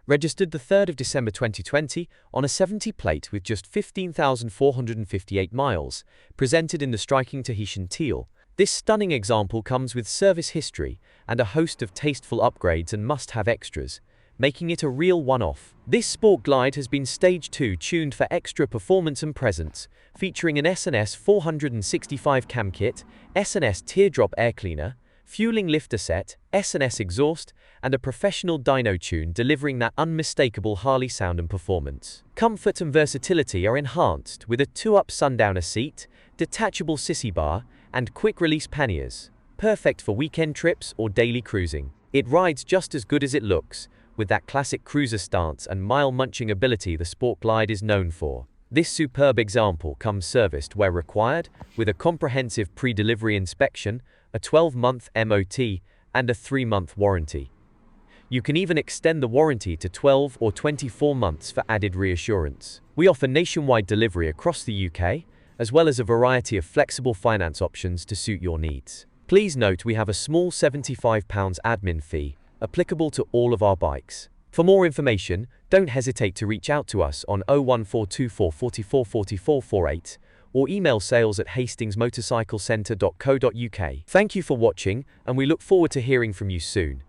Registered the 3rd of December 2020 on a 70 plate with just 15,458 miles, presented in the striking Tahitian Teal. This stunning example comes with service history and a host of tasteful upgrades and must-have extras, making it a real one-off. This sport glide has been Stage 2 tuned for extra performance and presence, featuring an S&S 465 cam kit, S&S teardrop air cleaner, fueling lifter set, S&S exhaust, and a professional dyno tune delivering that unmistakable Harley sound and performance. Comfort and versatility are enhanced with a 2-up Sundowner seat, detachable sissy bar, and quick-release panniers, perfect for weekend trips or daily cruising. It rides just as good as it looks, with that classic cruiser stance and mile-munching ability the Sport Glide is known for. This superb example comes serviced where required, with a comprehensive pre-delivery inspection, a 12-month MOT, and a 3-month warranty. You can even extend the warranty to 12 or 24 months for added reassurance. We offer nationwide delivery across the UK, as well as a variety of flexible finance options to suit your needs. Please note we have a small £75 admin fee, applicable to all of our bikes. For more information, don't hesitate to reach out to us on 01424 44 44 48 or email sales@hastingsmotorcyclecentre.co.uk. Thank you for watching, and we look forward to hearing from you soon.